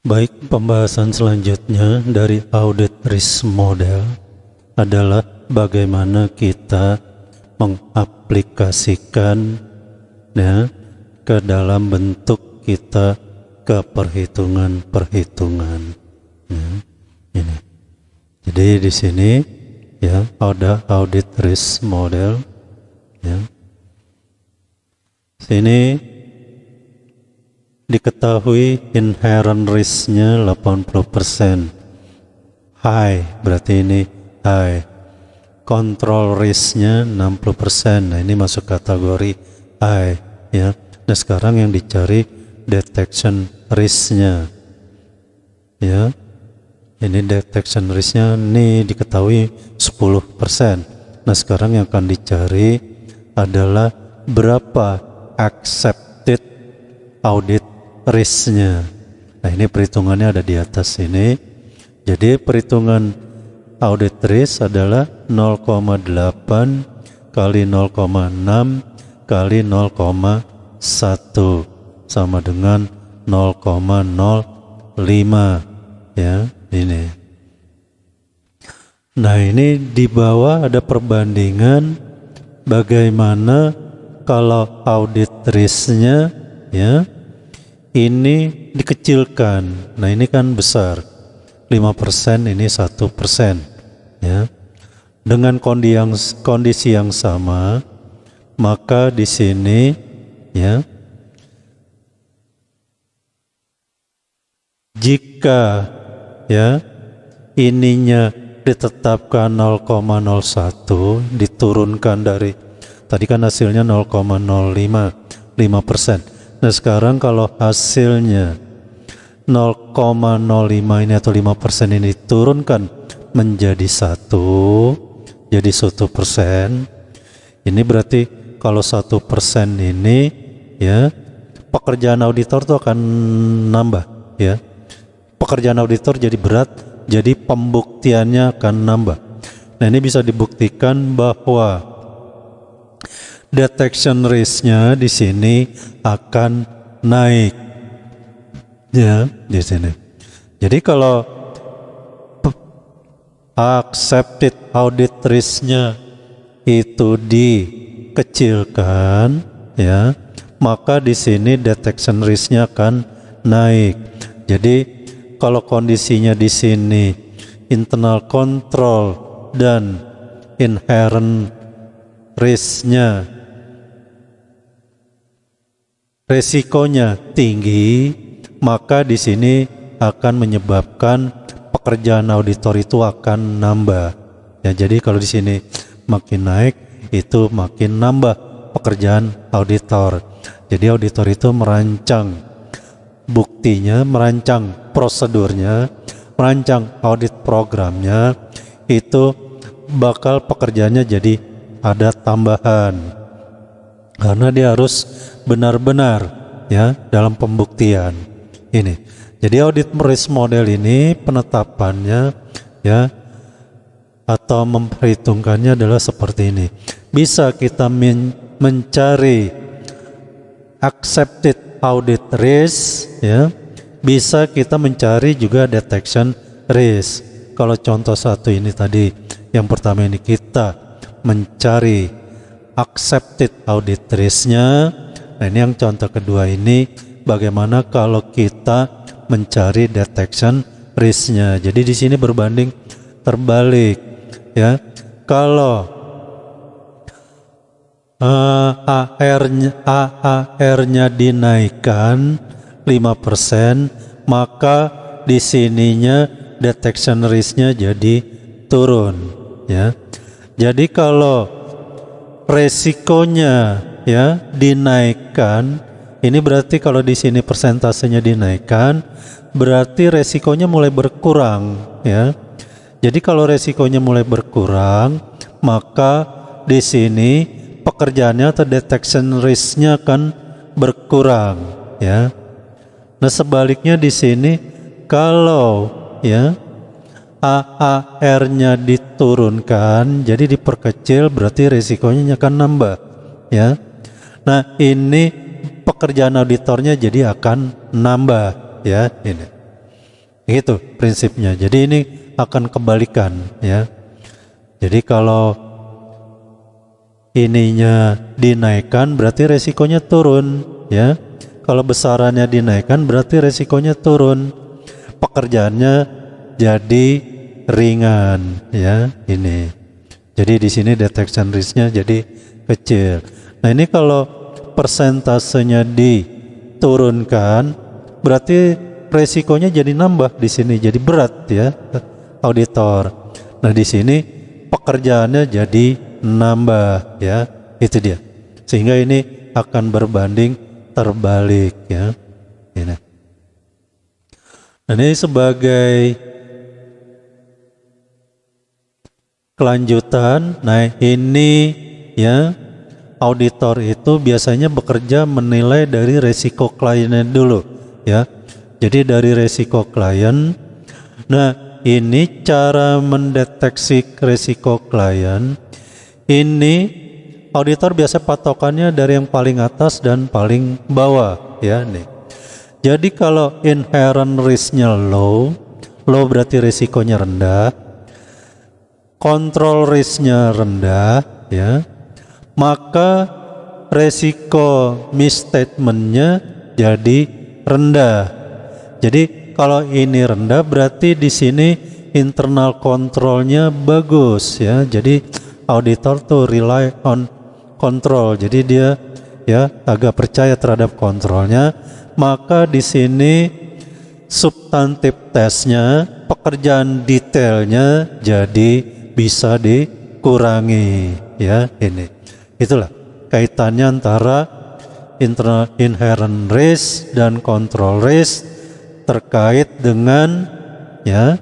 Baik, pembahasan selanjutnya dari audit risk model adalah bagaimana kita mengaplikasikan ke dalam bentuk kita ke perhitungan-perhitungan. Ini. Jadi di sini ada audit risk model. Sini diketahui inherent risk-nya 80%. High, berarti ini high. Control risk-nya 60%. Nah, ini masuk kategori high, ya. Nah, sekarang yang dicari detection risk-nya. Ya. Ini detection risk-nya ini diketahui 10%. Nah, sekarang yang akan dicari adalah berapa accepted audit risk-nya. Nah, ini perhitungannya ada di atas ini. Jadi perhitungan audit risk adalah 0,8 kali 0,6 kali 0,1 sama dengan 0,05, ya, ini. Nah, ini di bawah ada perbandingan bagaimana kalau audit risk-nya, ya, ini dikecilkan. Nah, ini kan besar, 5%, ini 1%, ya. Dengan kondisi yang sama, maka di sini, ya, jika, ya, ininya ditetapkan 0,01, diturunkan dari tadi kan hasilnya 0,05, 5%. Nah, sekarang kalau hasilnya 0,05 ini atau 5% ini turunkan menjadi 1, jadi 1%. Ini berarti kalau 1% ini, ya, pekerjaan auditor itu akan nambah, ya. Pekerjaan auditor jadi berat, jadi pembuktiannya akan nambah. Nah, ini bisa dibuktikan bahwa detection risk-nya di sini akan naik, ya, di sini. Jadi kalau accepted audit risk-nya itu dikecilkan, ya, maka di sini detection risk-nya akan naik. Jadi kalau kondisinya di sini internal control dan inherent risk-nya, resikonya tinggi, maka di sini akan menyebabkan pekerjaan auditor itu akan nambah. Ya, jadi kalau di sini makin naik, itu makin nambah pekerjaan auditor. Jadi auditor itu merancang buktinya, merancang prosedurnya, merancang audit programnya, itu bakal pekerjaannya jadi ada tambahan. Karena dia harus benar-benar, ya, dalam pembuktian ini. Jadi audit risk model ini penetapannya, ya, atau memperhitungkannya adalah seperti ini. Bisa kita mencari accepted audit risk, ya. Bisa kita mencari juga detection risk. Kalau contoh satu ini tadi, yang pertama ini kita mencari accepted audit risk-nya. Nah, ini yang contoh kedua ini bagaimana kalau kita mencari detection risk-nya. Jadi di sini berbanding terbalik, ya. Kalau AAR-nya dinaikkan 5%, maka di sininya detection risk-nya jadi turun, ya. Jadi kalau resikonya, ya, dinaikkan, ini berarti kalau di sini persentasenya dinaikkan, berarti resikonya mulai berkurang, ya. Jadi kalau resikonya mulai berkurang, maka di sini pekerjaannya atau detection risk-nya akan berkurang, ya. Nah, sebaliknya di sini kalau, ya, AAR-nya diturunkan, jadi diperkecil, berarti risikonya akan nambah, ya. Nah, ini pekerjaan auditornya jadi akan nambah, ya, ini. Gitu prinsipnya. Jadi ini akan kebalikan ya. Jadi kalau ininya dinaikkan berarti resikonya turun ya. Kalau besarannya dinaikkan berarti resikonya turun. Pekerjaannya jadi ringan ya ini. Jadi di sini detection risk-nya jadi kecil. Nah, ini kalau persentasenya diturunkan berarti resikonya jadi nambah di sini, jadi berat ya auditor. Nah, di sini pekerjaannya jadi nambah ya. Itu dia. Sehingga ini akan berbanding terbalik ya. Ini. Ini sebagai kelanjutan. Nah, ini ya, auditor itu biasanya bekerja menilai dari resiko kliennya dulu ya. Jadi dari resiko klien. Nah, ini cara mendeteksi resiko klien. Ini auditor biasa patokannya dari yang paling atas dan paling bawah ya nih. Jadi kalau inherent risk-nya low berarti resikonya rendah, control risk-nya rendah ya, maka resiko misstatement-nya jadi rendah. Jadi kalau ini rendah berarti di sini internal control-nya bagus ya. Jadi auditor tuh rely on control. Jadi dia ya agak percaya terhadap kontrolnya. Maka di sini substantif tesnya, pekerjaan detailnya jadi bisa dikurangi ya ini. Itulah kaitannya antara internal inherent risk dan control risk terkait dengan ya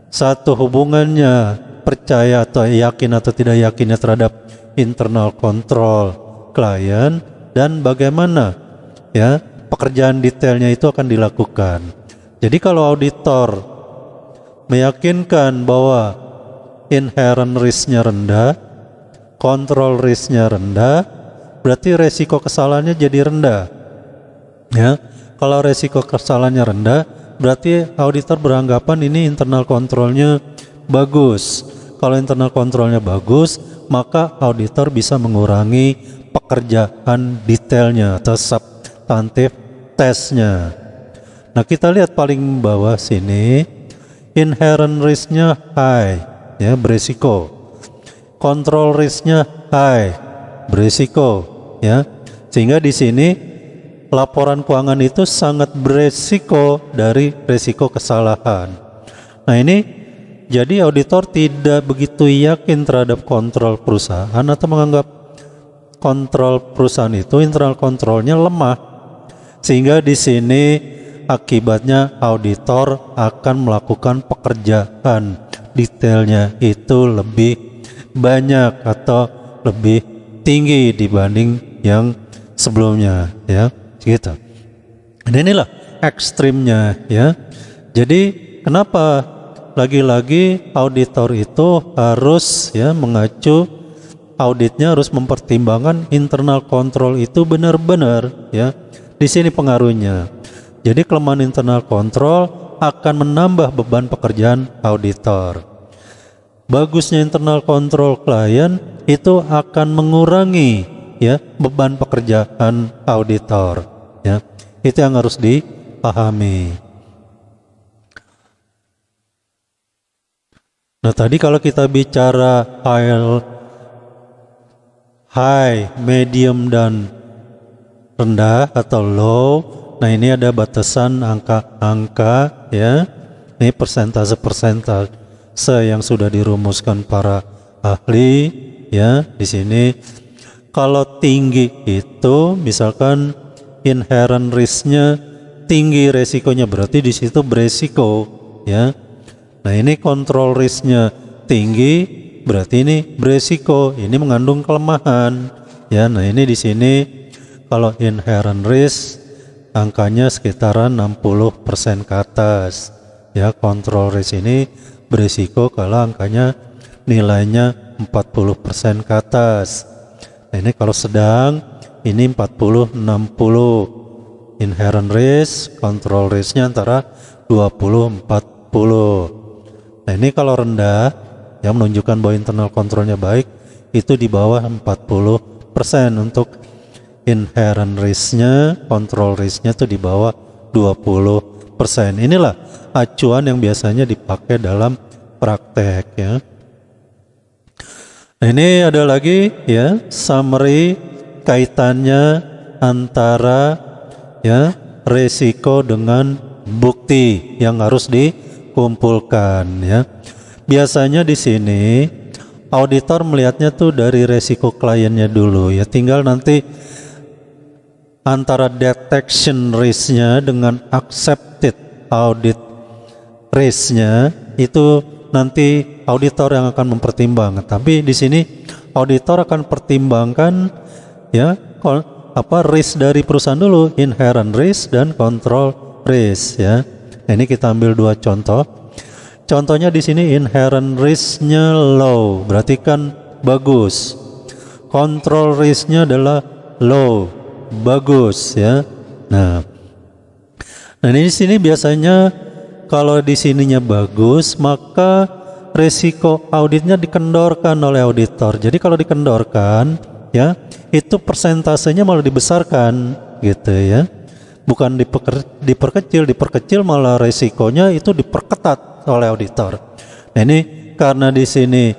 satu hubungannya percaya atau yakin atau tidak yakinnya terhadap internal control klien dan bagaimana ya pekerjaan detailnya itu akan dilakukan. Jadi kalau auditor meyakinkan bahwa inherent risk-nya rendah, control risk-nya rendah, berarti resiko kesalahannya jadi rendah. Ya, kalau resiko kesalahannya rendah, berarti auditor beranggapan ini internal control-nya bagus. Kalau internal control-nya bagus, maka auditor bisa mengurangi pekerjaan detailnya atau substantif tesnya. Nah, kita lihat paling bawah sini, inherent risk-nya high, ya berisiko. Control risk-nya high, berisiko, ya. Sehingga di sini laporan keuangan itu sangat berisiko dari risiko kesalahan. Nah, ini jadi auditor tidak begitu yakin terhadap kontrol perusahaan atau menganggap kontrol perusahaan itu internal kontrolnya lemah. Sehingga di sini akibatnya auditor akan melakukan pekerjaan detailnya itu lebih banyak atau lebih tinggi dibanding yang sebelumnya, ya gitu. Dan inilah ekstrimnya, ya. Jadi kenapa lagi-lagi auditor itu harus ya mengacu auditnya harus mempertimbangkan internal control itu benar-benar, ya. Di sini pengaruhnya. Jadi kelemahan internal control akan menambah beban pekerjaan auditor. Bagusnya internal control klien itu akan mengurangi ya beban pekerjaan auditor, ya. Itu yang harus dipahami. Nah, tadi kalau kita bicara high, medium dan rendah atau low, nah ini ada batasan angka-angka, ya. Ini persentase yang sudah dirumuskan para ahli, ya. Di sini kalau tinggi itu misalkan inherent risk-nya tinggi, resikonya berarti di situ beresiko, ya. Nah, ini control risk-nya tinggi, berarti ini beresiko, ini mengandung kelemahan, ya. Nah, ini di sini kalau inherent risk angkanya sekitaran 60% ke atas, ya. Control risk ini beresiko kalau angkanya nilainya 40% ke atas. Nah, ini kalau sedang ini 40-60. Inherent risk, control risk-nya antara 20, 40. Nah ini kalau rendah, yang menunjukkan bahwa internal controlnya baik, itu di bawah 40% untuk inherent risk-nya, control risk-nya itu di bawah 20%. Inilah acuan yang biasanya dipakai dalam praktek ya. Nah, ini ada lagi ya summary kaitannya antara ya resiko dengan bukti yang harus dikumpulkan ya. Biasanya di sini auditor melihatnya tuh dari resiko kliennya dulu ya. Tinggal nanti antara detection risk-nya dengan accepted audit risk-nya itu nanti auditor yang akan mempertimbangkan. Tapi di sini auditor akan pertimbangkan ya risk dari perusahaan dulu, inherent risk dan control risk ya. Nah, ini kita ambil dua contoh. Contohnya di sini inherent risk-nya low, berarti kan bagus. Control risk-nya adalah low, bagus ya. Nah di sini biasanya kalau di sininya bagus, maka resiko auditnya dikendorkan oleh auditor. Jadi kalau dikendorkan, ya itu persentasenya malah dibesarkan, gitu ya. Bukan diperkecil malah resikonya itu diperketat oleh auditor. Nah ini karena di sini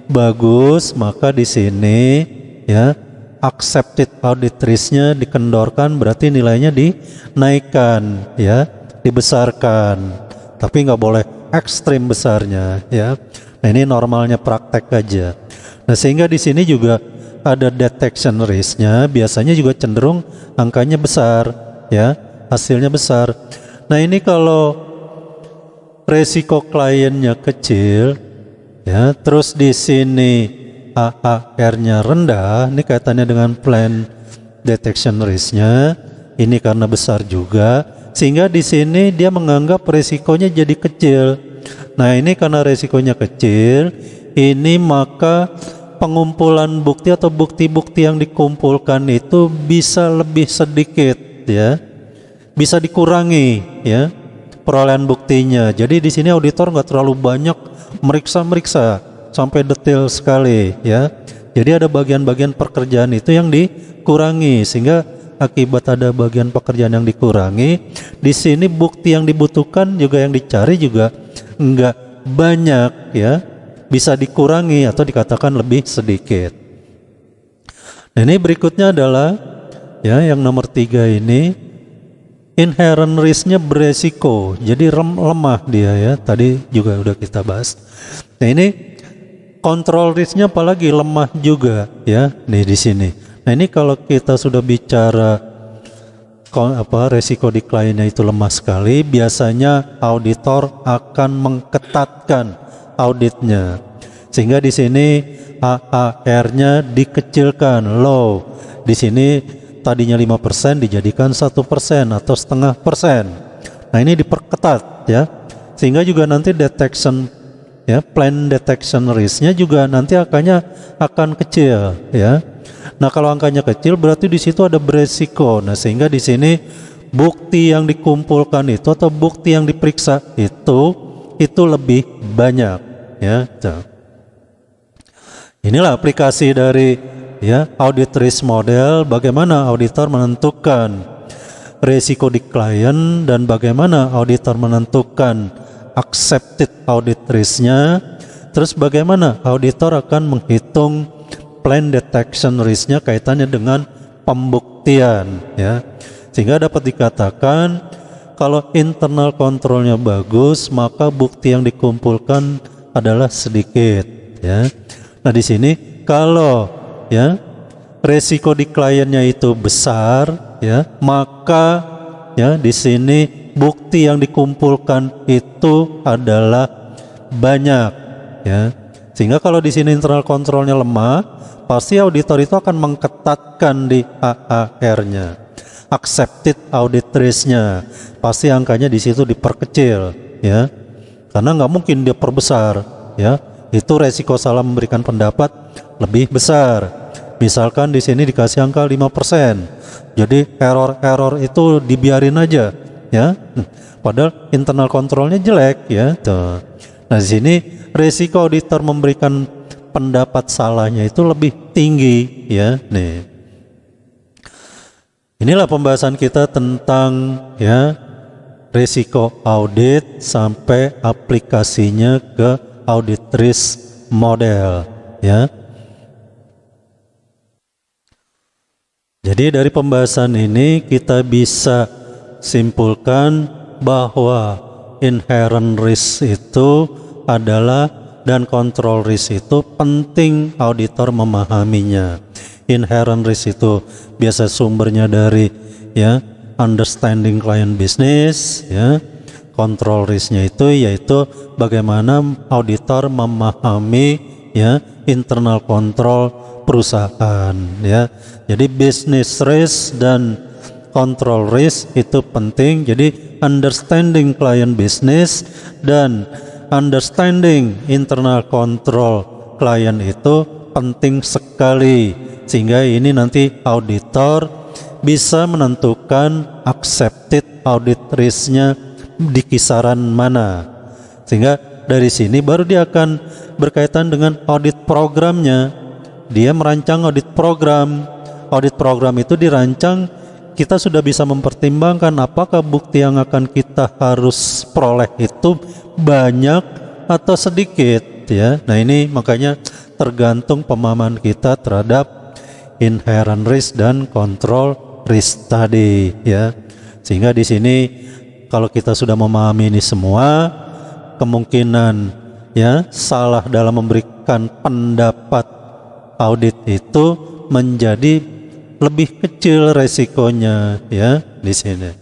bagus, maka di sini ya accepted audit risk-nya dikendorkan, berarti nilainya dinaikkan, ya dibesarkan. Tapi nggak boleh ekstrim besarnya ya. Nah ini normalnya praktek aja. Nah sehingga di sini juga ada detection risk-nya, biasanya juga cenderung angkanya besar ya, hasilnya besar. Nah ini kalau resiko kliennya kecil ya, terus di sini AAR-nya rendah, ini kaitannya dengan plan detection risk-nya, ini karena besar juga. Sehingga di sini dia menganggap resikonya jadi kecil. Nah ini karena resikonya kecil, ini maka pengumpulan bukti atau bukti-bukti yang dikumpulkan itu bisa lebih sedikit ya, bisa dikurangi ya perolehan buktinya. Jadi di sini auditor nggak terlalu banyak meriksa sampai detail sekali ya. Jadi ada bagian-bagian pekerjaan itu yang dikurangi, sehingga akibat ada bagian pekerjaan yang dikurangi, di sini bukti yang dibutuhkan juga yang dicari juga enggak banyak ya, bisa dikurangi atau dikatakan lebih sedikit. Nah, ini berikutnya adalah ya yang nomor 3 ini inherent risk-nya beresiko, jadi lemah dia ya, tadi juga udah kita bahas. Nah ini control risk-nya apalagi lemah juga ya, nih di sini. Nah ini kalau kita sudah bicara resiko di kliennya itu lemah sekali, biasanya auditor akan mengketatkan auditnya, sehingga di sini AAR-nya dikecilkan, low. Di sini tadinya 5% dijadikan 1% atau 0,5%. Nah ini diperketat ya, sehingga juga nanti detection ya, plan detection risk-nya juga nanti angkanya akan kecil ya. Nah kalau angkanya kecil berarti di situ ada beresiko. Nah sehingga di sini bukti yang dikumpulkan itu atau bukti yang diperiksa itu lebih banyak ya. Inilah aplikasi dari ya audit risk model, bagaimana auditor menentukan resiko di klien dan bagaimana auditor menentukan accepted audit risk-nya, terus bagaimana auditor akan menghitung plan detection risk-nya kaitannya dengan pembuktian ya. Sehingga dapat dikatakan kalau internal kontrolnya bagus, maka bukti yang dikumpulkan adalah sedikit ya. Nah di sini kalau ya resiko di kliennya itu besar ya, maka ya di sini bukti yang dikumpulkan itu adalah banyak ya. Sehingga kalau di sini internal kontrolnya lemah, pasti auditor itu akan mengketatkan di AAR-nya, accepted audit risk-nya, pasti angkanya di situ diperkecil ya, karena nggak mungkin dia perbesar ya. Itu resiko salah memberikan pendapat lebih besar. Misalkan di sini dikasih angka 5%, jadi error itu dibiarin aja ya. padahal internal kontrolnya jelek ya tuh. Nah di sini resiko auditor memberikan pendapat salahnya itu lebih tinggi ya nih. Inilah pembahasan kita tentang ya resiko audit sampai aplikasinya ke audit risk model ya. Jadi dari pembahasan ini kita bisa simpulkan bahwa inherent risk itu adalah dan control risk itu penting auditor memahaminya. Inherent risk itu biasa sumbernya dari ya understanding client business ya. Control risknya itu yaitu bagaimana auditor memahami ya internal control perusahaan ya. Jadi business risk dan control risk itu penting. Jadi understanding client business dan understanding internal control client itu penting sekali, sehingga ini nanti auditor bisa menentukan accepted audit risk-nya di kisaran mana, sehingga dari sini baru dia akan berkaitan dengan audit programnya. Dia merancang audit program. Audit program itu dirancang, kita sudah bisa mempertimbangkan apakah bukti yang akan kita harus peroleh itu banyak atau sedikit ya. Nah ini makanya tergantung pemahaman kita terhadap inherent risk dan control risk tadi ya. Sehingga di sini kalau kita sudah memahami ini semua, kemungkinan ya salah dalam memberikan pendapat audit itu menjadi lebih kecil resikonya ya di sini.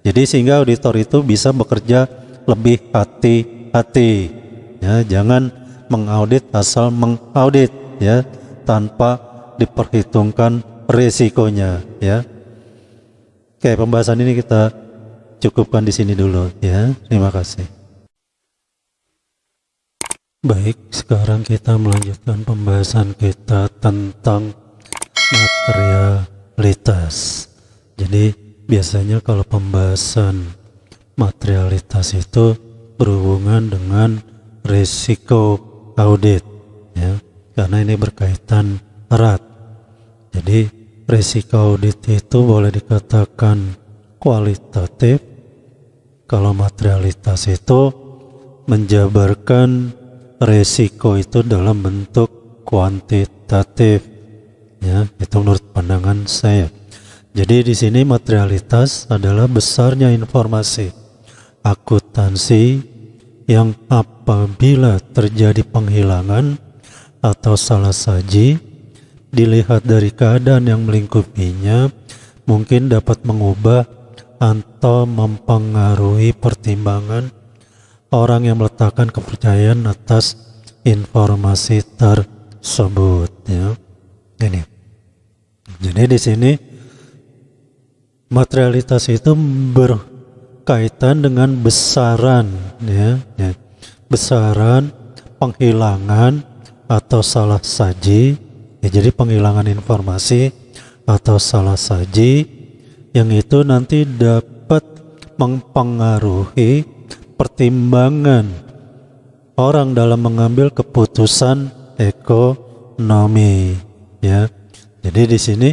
Jadi sehingga auditor itu bisa bekerja lebih hati-hati ya, jangan mengaudit asal mengaudit ya tanpa diperhitungkan resikonya ya. Oke, pembahasan ini kita cukupkan di sini dulu ya. Terima kasih. Baik, sekarang kita melanjutkan pembahasan kita tentang materialitas. Jadi biasanya kalau pembahasan materialitas itu berhubungan dengan risiko audit ya, karena ini berkaitan erat. Jadi risiko audit itu boleh dikatakan kualitatif, kalau materialitas itu menjabarkan risiko itu dalam bentuk kuantitatif. Ya, itu menurut pandangan saya. Jadi di sini materialitas adalah besarnya informasi akuntansi yang apabila terjadi penghilangan atau salah saji dilihat dari keadaan yang melingkupinya mungkin dapat mengubah atau mempengaruhi pertimbangan orang yang meletakkan kepercayaan atas informasi tersebut ya. Ini. Jadi di sini materialitas itu berkaitan dengan besaran ya. Besaran penghilangan atau salah saji ya, jadi penghilangan informasi atau salah saji yang itu nanti dapat mempengaruhi pertimbangan orang dalam mengambil keputusan ekonomi ya. Jadi di sini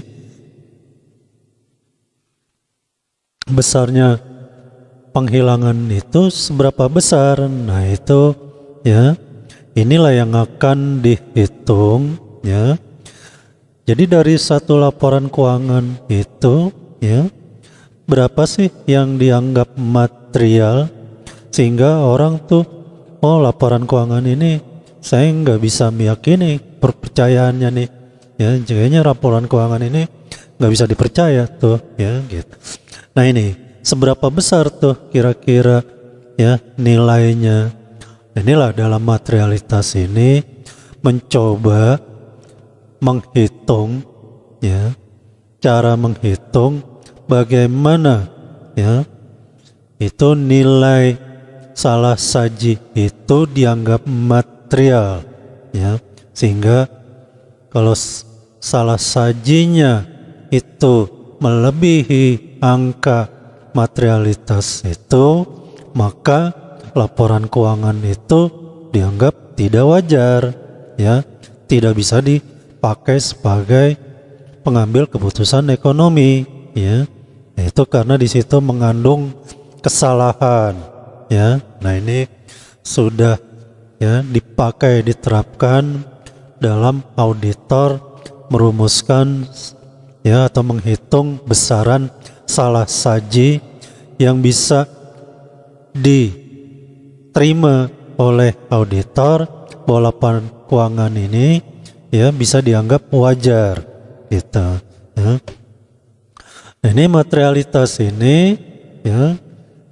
besarnya penghilangan itu seberapa besar. Nah itu ya, inilah yang akan dihitung ya. Jadi dari satu laporan keuangan itu ya, berapa sih yang dianggap material sehingga orang tuh, oh laporan keuangan ini saya nggak bisa meyakini percayaannya nih ya, kayaknya laporan keuangan ini nggak bisa dipercaya tuh ya gitu. Nah ini seberapa besar tuh kira-kira ya nilainya. Inilah dalam materialitas ini mencoba menghitung ya, cara menghitung bagaimana ya itu nilai salah saji itu dianggap material ya, sehingga kalau salah sajinya itu melebihi angka materialitas itu, maka laporan keuangan itu dianggap tidak wajar, ya, tidak bisa dipakai sebagai pengambil keputusan ekonomi, ya. Itu karena di situ mengandung kesalahan, ya. Nah, ini sudah ya dipakai, diterapkan dalam auditor merumuskan ya atau menghitung besaran salah saji yang bisa diterima oleh auditor bahwa laporan keuangan ini ya bisa dianggap wajar gitu ya. Nah, ini materialitas ini ya,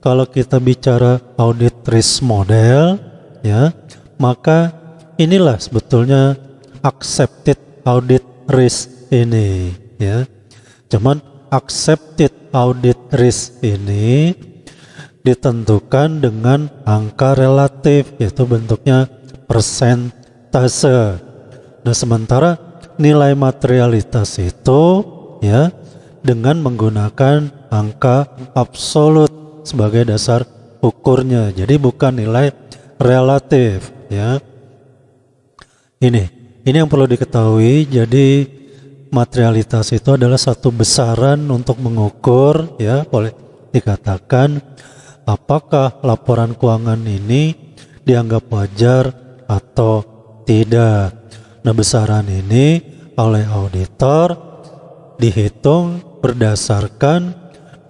kalau kita bicara audit risk model ya, maka inilah sebetulnya accepted audit risk ini ya. Cuman accepted audit risk ini ditentukan dengan angka relatif, yaitu bentuknya persentase. Nah, sementara nilai materialitas itu ya dengan menggunakan angka absolut sebagai dasar ukurnya. Jadi bukan nilai relatif ya. Ini yang perlu diketahui. Jadi materialitas itu adalah satu besaran untuk mengukur ya, boleh dikatakan apakah laporan keuangan ini dianggap wajar atau tidak. Nah, besaran ini oleh auditor dihitung berdasarkan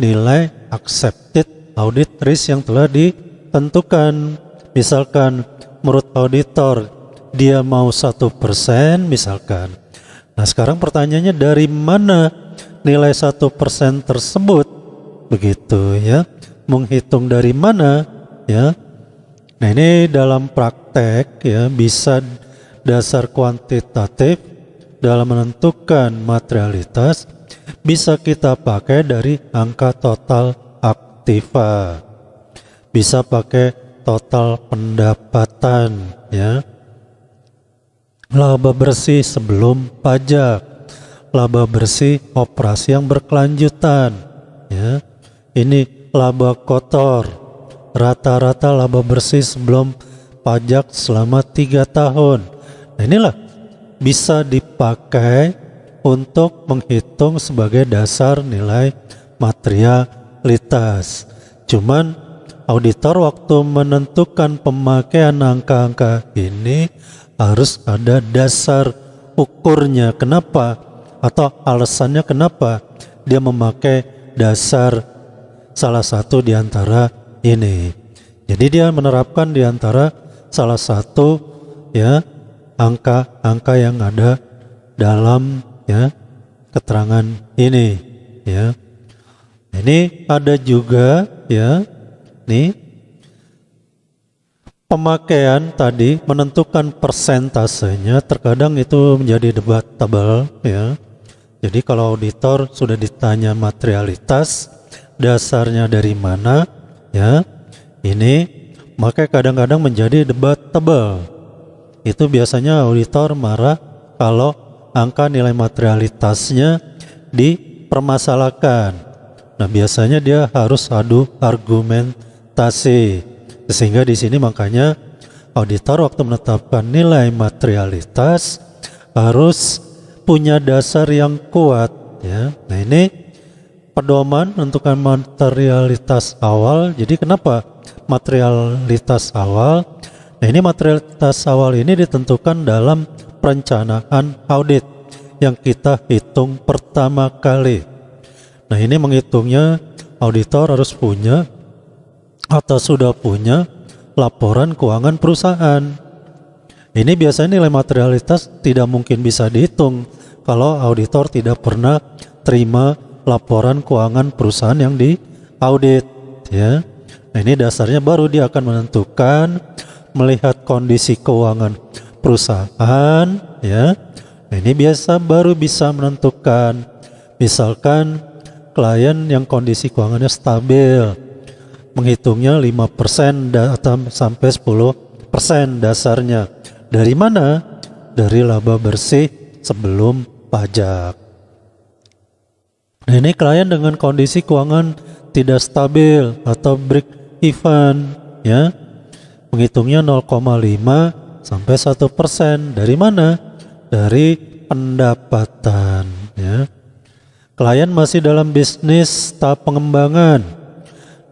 nilai accepted audit risk yang telah ditentukan. Misalkan menurut auditor dia mau 1% misalkan. Nah, sekarang pertanyaannya dari mana nilai 1% tersebut? Begitu ya. Menghitung dari mana ya? Nah, ini dalam praktek ya bisa dasar kuantitatif dalam menentukan materialitas bisa kita pakai dari angka total aktiva. Bisa pakai total pendapatan ya. Laba bersih sebelum pajak, laba bersih operasi yang berkelanjutan ya. Ini laba kotor, rata-rata laba bersih sebelum pajak selama 3 tahun. Nah, inilah bisa dipakai untuk menghitung sebagai dasar nilai materialitas. Cuman auditor waktu menentukan pemakaian angka-angka ini harus ada dasar ukurnya. Kenapa? Atau alasannya kenapa dia memakai dasar salah satu di antara ini. Jadi dia menerapkan di antara salah satu ya angka-angka yang ada dalam ya keterangan ini ya. Ini ada juga ya nih pemakaian tadi menentukan persentasenya terkadang itu menjadi debatable ya. Jadi kalau auditor sudah ditanya materialitas dasarnya dari mana ya, ini maka kadang-kadang menjadi debatable. Itu biasanya auditor marah kalau angka nilai materialitasnya dipermasalahkan. Nah, biasanya dia harus adu argumentasi. Sehingga di sini makanya auditor waktu menetapkan nilai materialitas harus punya dasar yang kuat ya. Nah, ini pedoman menentukan materialitas awal. Jadi kenapa materialitas awal? Nah, ini materialitas awal ini ditentukan dalam perencanaan audit yang kita hitung pertama kali. Nah, ini menghitungnya auditor harus punya atau sudah punya laporan keuangan perusahaan. Ini biasanya nilai materialitas tidak mungkin bisa dihitung kalau auditor tidak pernah terima laporan keuangan perusahaan yang diaudit ya. Nah, ini dasarnya baru dia akan menentukan melihat kondisi keuangan perusahaan ya. Nah, ini baru bisa menentukan misalkan klien yang kondisi keuangannya stabil, menghitungnya 5% atau sampai 10% dasarnya. Dari mana? Dari laba bersih sebelum pajak. Nah, ini klien dengan kondisi keuangan tidak stabil atau break even, ya. Menghitungnya 0,5 sampai 1%. Dari mana? Dari pendapatan, ya. Klien masih dalam bisnis tahap pengembangan,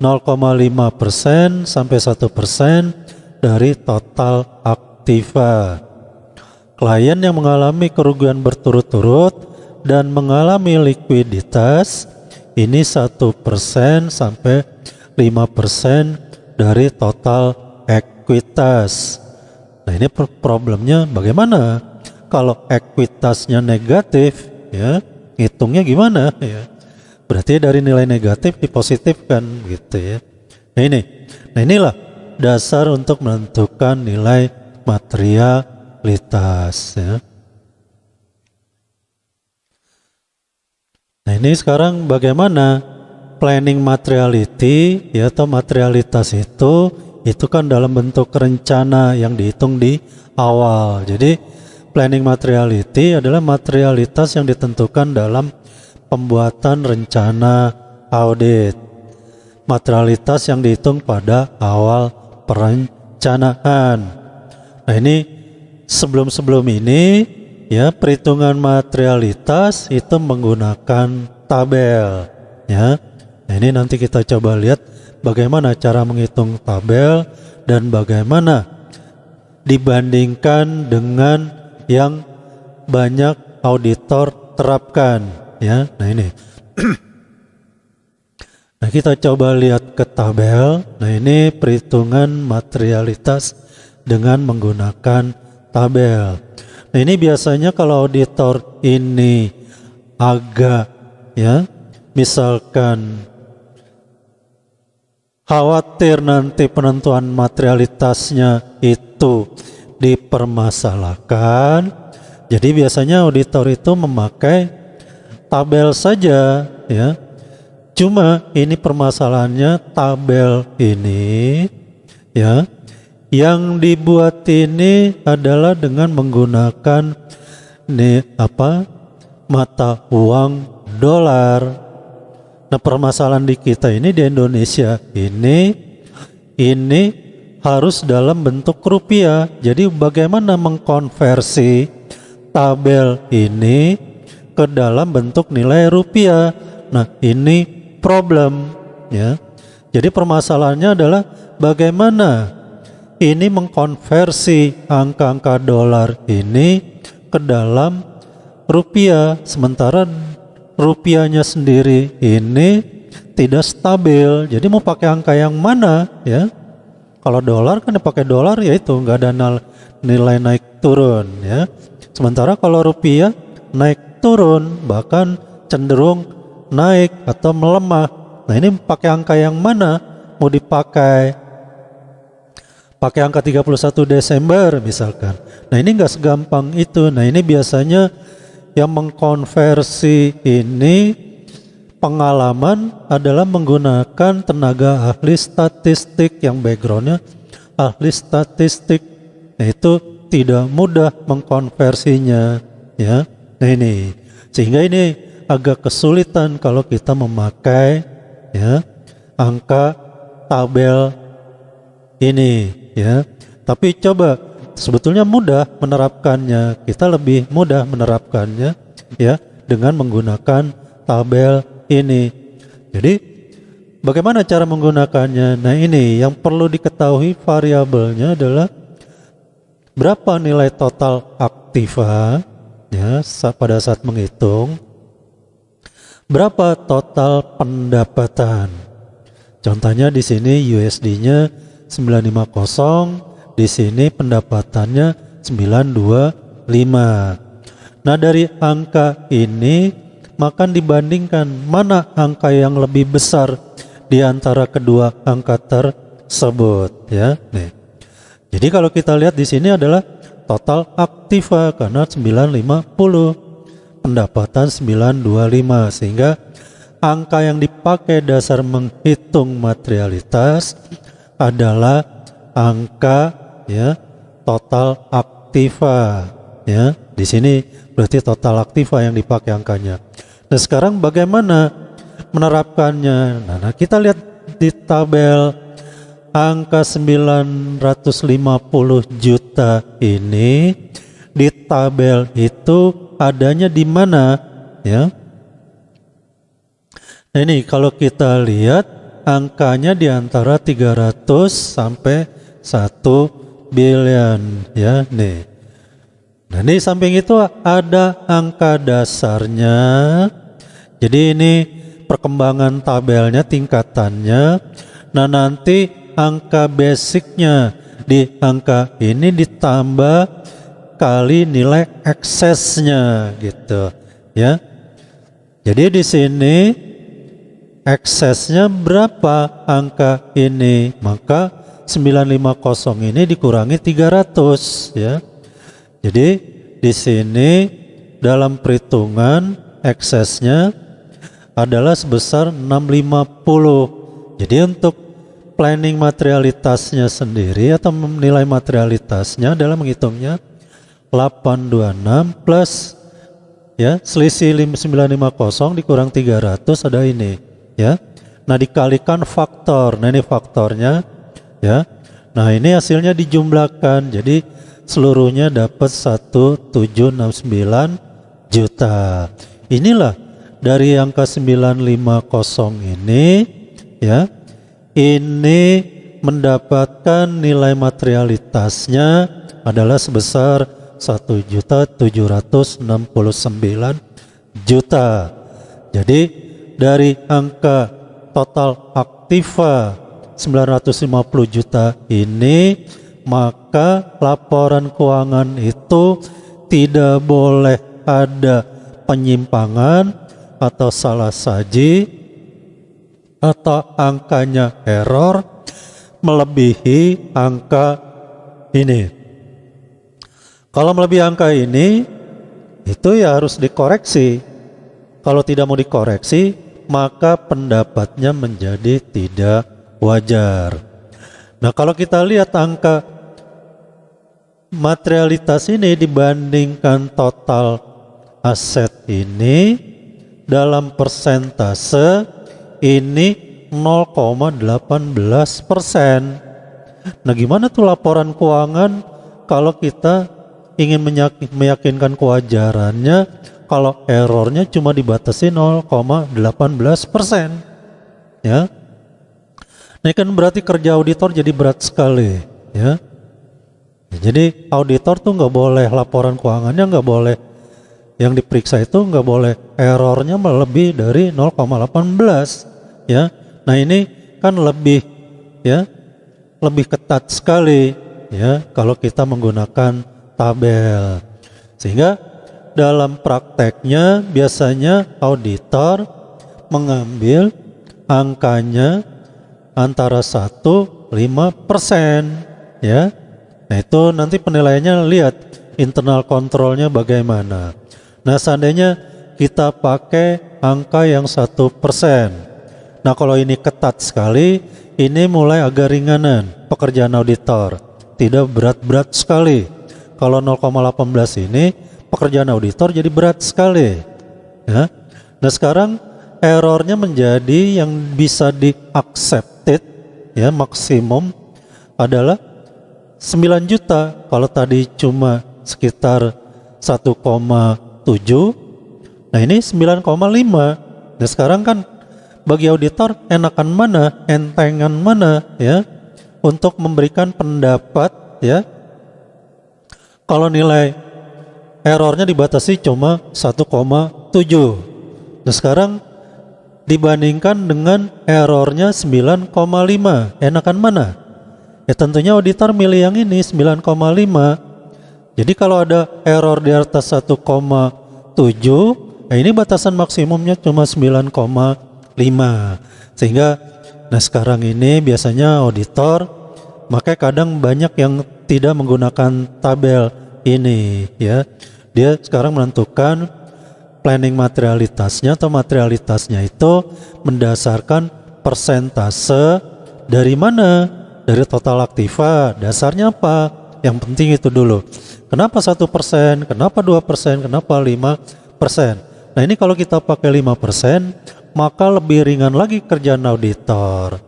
0,5% sampai 1% dari total aktiva. Klien yang mengalami kerugian berturut-turut dan mengalami likuiditas, ini 1% sampai 5% dari total ekuitas. Nah, ini problemnya bagaimana? Kalau ekuitasnya negatif, ya, hitungnya gimana, ya? Berarti dari nilai negatif dipositifkan, gitu ya. Nah inilah dasar untuk menentukan nilai materialitas, ya. Nah, ini sekarang bagaimana planning materiality, ya, atau materialitas itu kan dalam bentuk rencana yang dihitung di awal. Jadi planning materiality adalah materialitas yang ditentukan dalam pembuatan rencana audit. Materialitas yang dihitung pada awal perencanaan. Nah, ini sebelum ini, ya, perhitungan materialitas itu menggunakan tabel, ya. Nah, ini nanti kita coba lihat bagaimana cara menghitung tabel dan bagaimana dibandingkan dengan yang banyak auditor terapkan, ya. Nah, ini nah, kita coba lihat ke tabel. Nah, ini perhitungan materialitas dengan menggunakan tabel. Nah, ini biasanya kalau auditor ini agak, ya, misalkan khawatir nanti penentuan materialitasnya itu dipermasalahkan, jadi biasanya auditor itu memakai tabel saja, ya. Cuma ini permasalahannya tabel ini, ya, yang dibuat ini adalah dengan menggunakan mata uang dolar. Nah, permasalahan di kita ini di Indonesia ini harus dalam bentuk rupiah. Jadi bagaimana mengkonversi tabel ini ke dalam bentuk nilai rupiah? Nah, ini problem, ya. Jadi permasalahannya adalah bagaimana ini mengkonversi angka-angka dolar ini ke dalam rupiah, sementara rupiahnya sendiri ini tidak stabil. Jadi mau pakai angka yang mana, ya? Kalau dolar kan dipakai dolar, ya itu nggak ada nilai naik turun, ya. Sementara kalau rupiah naik turun, bahkan cenderung naik atau melemah. Nah, ini pakai angka yang mana mau dipakai? Pakai angka 31 Desember misalkan. Nah, ini nggak segampang itu. Nah, ini biasanya yang mengkonversi ini pengalaman adalah menggunakan tenaga ahli statistik yang backgroundnya ahli statistik. Nah, itu tidak mudah mengkonversinya, ya. Nah, ini sehingga ini agak kesulitan kalau kita memakai, ya, angka tabel ini, ya. Tapi coba, sebetulnya mudah menerapkannya. Kita lebih mudah menerapkannya, ya, dengan menggunakan tabel ini. Jadi bagaimana cara menggunakannya? Nah, ini yang perlu diketahui variabelnya adalah berapa nilai total aktiva, ya, pada saat menghitung. Berapa total pendapatan? Contohnya di sini USD-nya 950, di sini pendapatannya 925. Nah, dari angka ini maka dibandingkan mana angka yang lebih besar di antara kedua angka tersebut, ya. Nih. Jadi kalau kita lihat di sini adalah total aktiva karena 950. Pendapatan 925, sehingga angka yang dipakai dasar menghitung materialitas adalah angka, ya, total aktiva, ya. Di sini berarti total aktiva yang dipakai angkanya. Nah, sekarang bagaimana menerapkannya? Nah, kita lihat di tabel angka 950 juta ini di tabel itu adanya di mana ya? Nah ini kalau kita lihat angkanya di antara 300 sampai 1 billion ya nih. Nah di samping itu ada angka dasarnya. Jadi ini perkembangan tabelnya, tingkatannya. Nah nanti angka basicnya di angka ini ditambah kali nilai eksesnya gitu ya. Jadi di sini eksesnya berapa angka ini? Maka 950 ini dikurangi 300 ya. Jadi di sini dalam perhitungan eksesnya adalah sebesar 650. Jadi untuk planning materialitasnya sendiri atau nilai materialitasnya dalam menghitungnya 826 plus ya selisih 950 dikurang 300 ada ini ya. Nah dikalikan faktor. Nah ini faktornya ya. Nah ini hasilnya dijumlahkan. Jadi seluruhnya dapat 1769 juta. Inilah dari angka 950 ini ya. Ini mendapatkan nilai materialitasnya adalah sebesar 1.769 juta. Jadi dari angka total aktiva 950 juta ini, maka laporan keuangan itu tidak boleh ada penyimpangan atau salah saji atau angkanya error melebihi angka ini. Kalau melebihi angka ini itu ya harus dikoreksi. Kalau tidak mau dikoreksi, maka pendapatnya menjadi tidak wajar. Nah kalau kita lihat angka materialitas ini dibandingkan total aset ini dalam persentase ini 0,18%. Nah gimana tuh laporan keuangan kalau kita ingin meyakinkan kewajarannya kalau errornya cuma dibatasi 0,18% ya. Ini kan berarti kerja auditor jadi berat sekali ya. Jadi auditor tuh nggak boleh laporan keuangannya nggak boleh yang diperiksa itu nggak boleh errornya melebihi dari 0,18 ya. Nah ini kan lebih ya lebih ketat sekali ya kalau kita menggunakan tabel. Sehingga dalam prakteknya biasanya auditor mengambil angkanya antara 1-5% ya. Nah itu nanti penilaiannya lihat internal kontrolnya bagaimana. Nah seandainya kita pakai angka yang 1%. Nah kalau ini ketat sekali, ini mulai agak ringanan pekerjaan auditor. Tidak berat-berat sekali. Kalau 0,18 ini pekerjaan auditor jadi berat sekali ya. Nah sekarang errornya menjadi yang bisa di-accepted ya maksimum adalah 9 juta. Kalau tadi cuma sekitar 1,7, nah ini 9,5. Nah sekarang kan bagi auditor enakan mana, entengan mana ya untuk memberikan pendapat ya. Kalau nilai errornya dibatasi cuma 1,7. Nah sekarang dibandingkan dengan errornya 9,5, enakan mana? Ya tentunya auditor milih yang ini 9,5. Jadi kalau ada error di atas 1,7, nah ini batasan maksimumnya cuma 9,5. Sehingga nah sekarang ini biasanya auditor makanya kadang banyak yang tidak menggunakan tabel ini ya. Dia sekarang menentukan planning materialitasnya atau materialitasnya itu mendasarkan persentase dari mana? Dari total aktiva. Dasarnya apa? Yang penting itu dulu. Kenapa 1%? Kenapa 2%? Kenapa 5%? Nah ini kalau kita pakai 5%, maka lebih ringan lagi kerjaan auditor.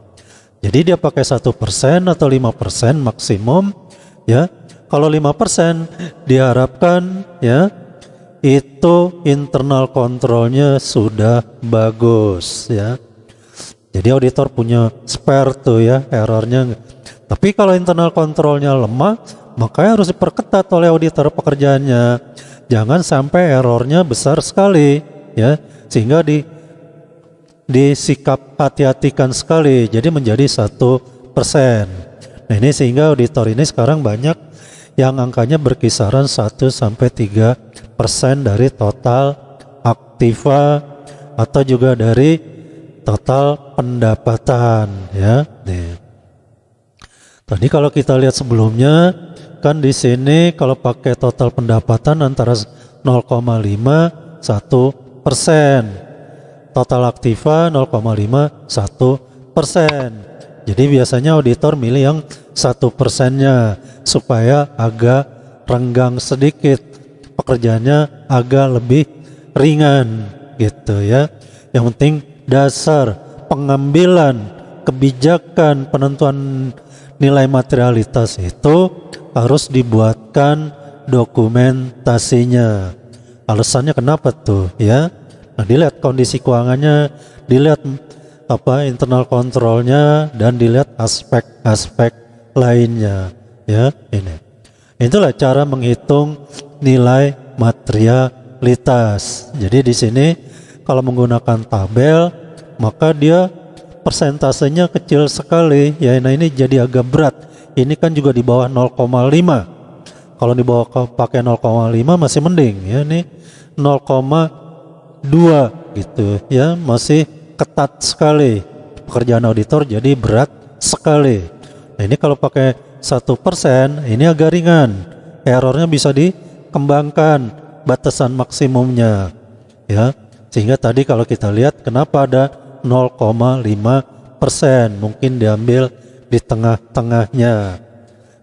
Jadi dia pakai 1% atau 5% maksimum, ya. Kalau 5% diharapkan, ya, itu internal kontrolnya sudah bagus, ya. Jadi auditor punya spare tuh, ya, errornya. Tapi kalau internal kontrolnya lemah, makanya harus diperketat oleh auditor pekerjaannya. Jangan sampai errornya besar sekali, ya, sehingga disikap hati-hatikan sekali, jadi menjadi 1%. Nah ini sehingga auditor ini sekarang banyak yang angkanya berkisaran 1-3% dari total aktiva atau juga dari total pendapatan, ya. Nih. Tadi kalau kita lihat sebelumnya kan di sini kalau pakai total pendapatan antara 0,5-1%. Total aktiva 0,51%. Jadi biasanya auditor milih yang 1%-nya supaya agak renggang sedikit, pekerjaannya agak lebih ringan gitu, ya. Yang penting dasar pengambilan kebijakan penentuan nilai materialitas itu harus dibuatkan dokumentasinya. Alasannya kenapa tuh, ya? Nah, dilihat kondisi keuangannya, dilihat internal kontrolnya, dan dilihat aspek-aspek lainnya, ya. Itulah cara menghitung nilai materialitas. Jadi di sini kalau menggunakan tabel, maka dia persentasenya kecil sekali, ya. Nah ini jadi agak berat. Ini kan juga di bawah 0,5. Kalau di bawah pakai 0,5 masih mending, ya. Ini 0,2 gitu, ya, masih ketat sekali. Pekerjaan auditor jadi berat sekali. Nah ini kalau pakai 1%, ini agak ringan, errornya bisa dikembangkan batasan maksimumnya, ya. Sehingga tadi kalau kita lihat kenapa ada 0,5%, mungkin diambil di tengah-tengahnya.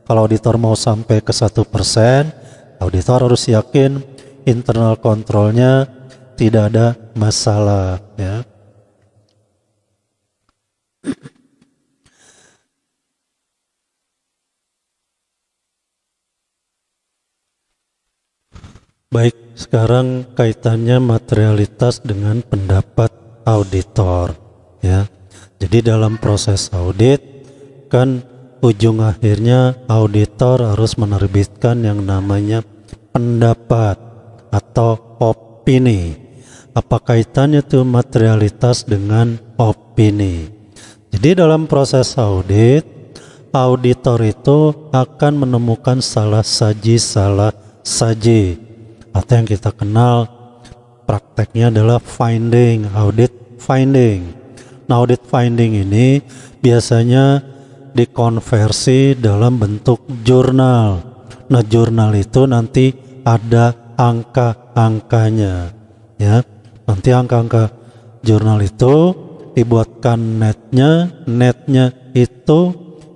Kalau auditor mau sampai ke 1%, auditor harus yakin internal kontrolnya tidak ada masalah, ya. Baik, sekarang kaitannya materialitas dengan pendapat auditor, ya. Jadi dalam proses audit kan ujung akhirnya auditor harus menerbitkan yang namanya pendapat atau opini. Apa kaitannya tuh materialitas dengan opini? Jadi dalam proses audit, auditor itu akan menemukan salah saji atau yang kita kenal prakteknya adalah audit finding. Nah, audit finding ini biasanya dikonversi dalam bentuk jurnal. Nah, jurnal itu nanti ada angka-angkanya, ya. Nanti angka-angka jurnal itu dibuatkan netnya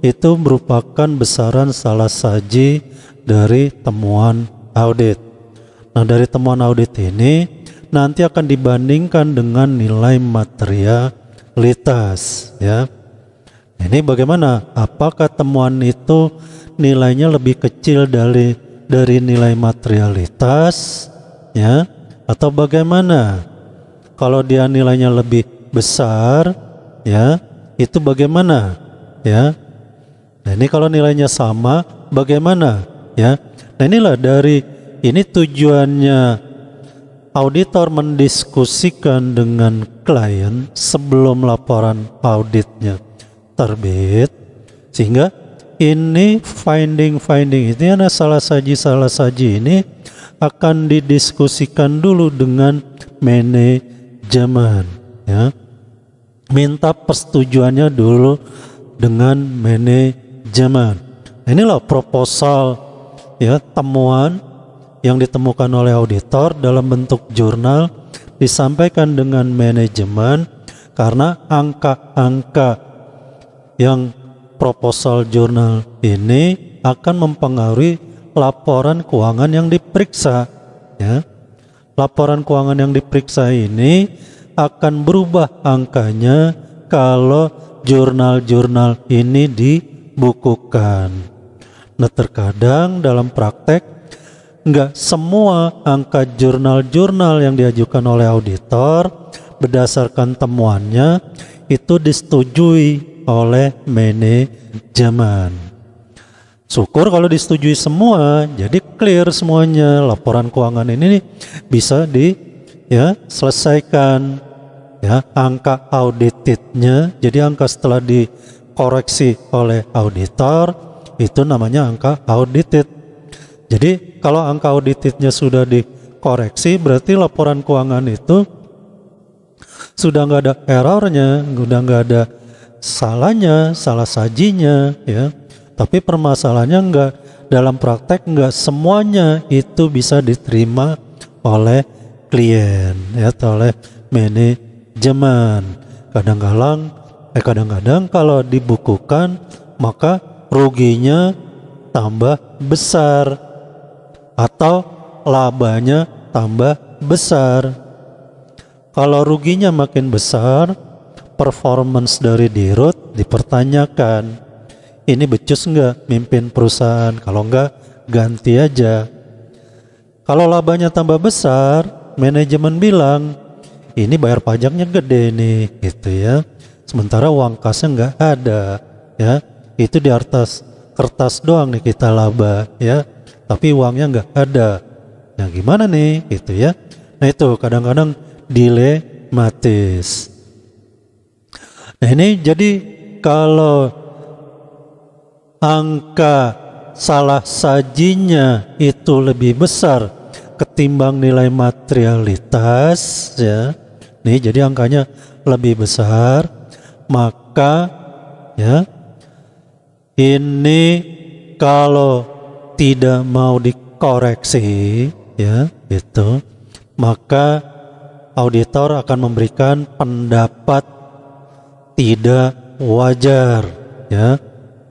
itu merupakan besaran salah saji dari temuan audit. Nah, dari temuan audit ini nanti akan dibandingkan dengan nilai materialitas, ya. Ini bagaimana? Apakah temuan itu nilainya lebih kecil dari nilai materialitas, ya, atau bagaimana? Kalau dia nilainya lebih besar, ya, itu bagaimana, ya? Nah, ini kalau nilainya sama, bagaimana, ya? Nah, inilah ini tujuannya auditor mendiskusikan dengan klien sebelum laporan auditnya terbit, sehingga ini finding ini ada salah saji ini akan didiskusikan dulu dengan manajemen, ya. Minta persetujuannya dulu dengan manajemen. Inilah proposal, ya, temuan yang ditemukan oleh auditor dalam bentuk jurnal disampaikan dengan manajemen, karena angka-angka yang proposal jurnal ini akan mempengaruhi laporan keuangan yang diperiksa, ya. Laporan keuangan yang diperiksa ini akan berubah angkanya kalau jurnal-jurnal ini dibukukan. Nah, terkadang dalam praktek nggak semua angka jurnal-jurnal yang diajukan oleh auditor berdasarkan temuannya itu disetujui oleh manajemen. Syukur kalau disetujui semua, jadi clear semuanya. Laporan keuangan ini bisa selesaikan. Ya, angka auditednya, jadi angka setelah dikoreksi oleh auditor itu namanya angka audited. Jadi kalau angka auditednya sudah dikoreksi, berarti laporan keuangan itu sudah nggak ada errornya, sudah nggak ada salahnya, salah sajinya, ya. Tapi permasalahannya dalam praktek nggak semuanya itu bisa diterima oleh klien, ya, atau oleh manajemen. Kadang-kadang kalau dibukukan maka ruginya tambah besar atau labanya tambah besar. Kalau ruginya makin besar, performance dari dirut dipertanyakan. Ini becus nggak mimpin perusahaan? Kalau nggak, ganti aja. Kalau labanya tambah besar, manajemen bilang ini bayar pajaknya gede nih, gitu ya. Sementara uang kasnya nggak ada, ya. Itu di atas kertas doang nih kita laba, ya. Tapi uangnya nggak ada. Nah, gimana nih, gitu ya? Nah, itu kadang-kadang dilematis. Nah, ini jadi kalau angka salah sajinya itu lebih besar ketimbang nilai materialitas, ya. Nih, jadi angkanya lebih besar, maka ya ini kalau tidak mau dikoreksi, ya, itu, maka auditor akan memberikan pendapat tidak wajar, ya,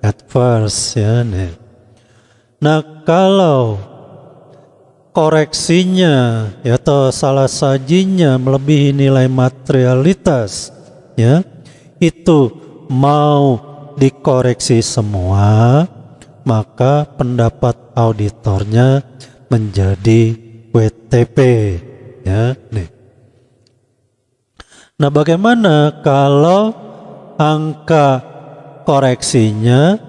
adverse, ya. Nah, kalau koreksinya, ya, atau salah sajinya melebihi nilai materialitas, ya, itu mau dikoreksi semua, maka pendapat auditornya menjadi WTP, ya. Nah, bagaimana kalau angka koreksinya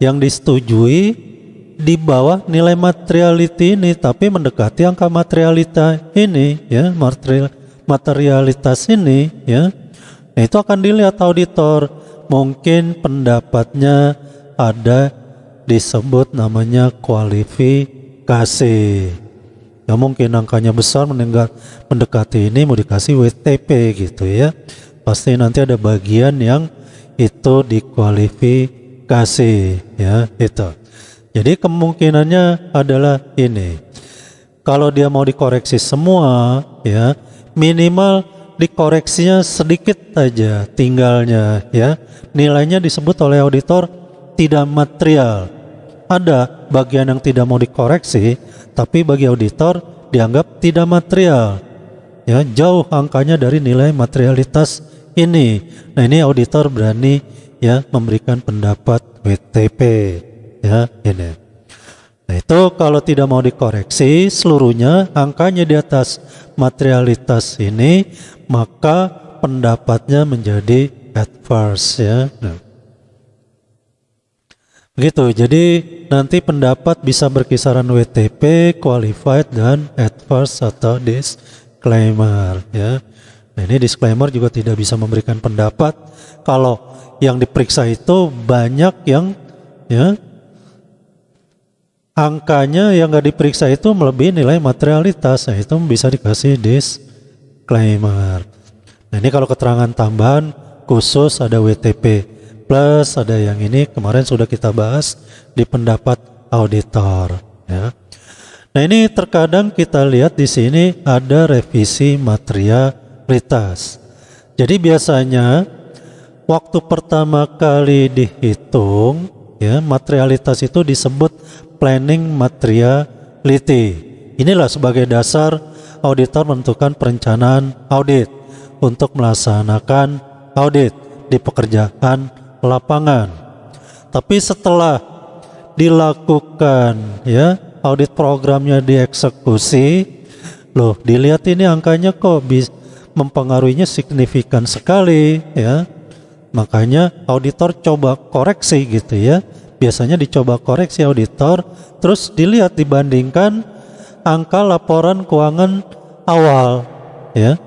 yang disetujui di bawah nilai materiality ini, tapi mendekati angka materialita ini, ya, materialitas ini, ya. Nah, itu akan dilihat auditor. Mungkin pendapatnya ada disebut namanya kualifikasi. Ya, mungkin angkanya besar mendekati ini mau dikasih WTP, gitu ya. Pasti nanti ada bagian yang itu dikualifikasi, ya, itu. Jadi kemungkinannya adalah ini. Kalau dia mau dikoreksi semua, ya, minimal dikoreksinya sedikit aja tinggalnya, ya. Nilainya disebut oleh auditor tidak material. Ada bagian yang tidak mau dikoreksi, tapi bagi auditor dianggap tidak material, ya, jauh angkanya dari nilai materialitas ini. Nah, ini auditor berani, ya, memberikan pendapat WTP, ya, ini. Nah, itu kalau tidak mau dikoreksi seluruhnya angkanya di atas materialitas ini, maka pendapatnya menjadi adverse, ya. Nah, begitu. Jadi nanti pendapat bisa berkisaran WTP, qualified, dan adverse atau disclaimer, ya. Nah, ini disclaimer juga tidak bisa memberikan pendapat kalau yang diperiksa itu banyak yang, ya, angkanya yang nggak diperiksa itu melebihi nilai materialitas. Nah, itu bisa dikasih disclaimer. Nah, ini kalau keterangan tambahan khusus ada WTP plus, ada yang ini kemarin sudah kita bahas di pendapat auditor, ya. Nah, ini terkadang kita lihat di sini ada revisi materialitas. Jadi biasanya waktu pertama kali dihitung, ya, materialitas itu disebut planning materiality. Inilah sebagai dasar auditor menentukan perencanaan audit untuk melaksanakan audit. di pekerjaan lapangan. Tapi setelah dilakukan ya audit programnya dieksekusi, loh dilihat ini angkanya kok mempengaruhinya signifikan sekali ya. Makanya auditor coba koreksi gitu ya. Biasanya dicoba koreksi auditor, terus dilihat dibandingkan angka laporan keuangan awal ya.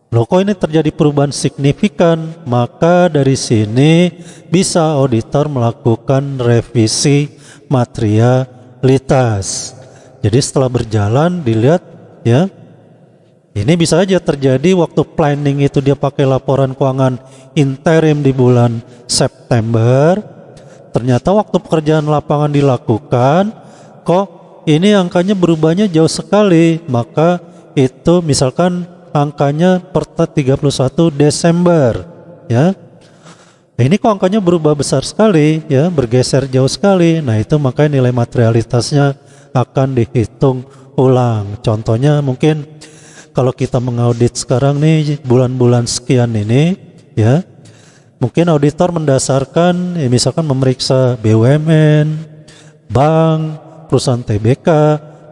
Loh kok ini terjadi perubahan signifikan, maka dari sini bisa auditor melakukan revisi materialitas. Jadi setelah berjalan dilihat ya, ini bisa aja terjadi waktu planning itu dia pakai laporan keuangan interim di bulan September, ternyata waktu pekerjaan lapangan dilakukan kok ini angkanya berubahnya jauh sekali, maka itu misalkan angkanya per 31 Desember ya. Ini kok angkanya berubah besar sekali ya, bergeser jauh sekali. Nah itu makanya nilai materialitasnya akan dihitung ulang. Contohnya mungkin kalau kita mengaudit sekarang nih bulan-bulan sekian ini ya, mungkin auditor mendasarkan ya, misalkan memeriksa BUMN, bank, perusahaan TBK,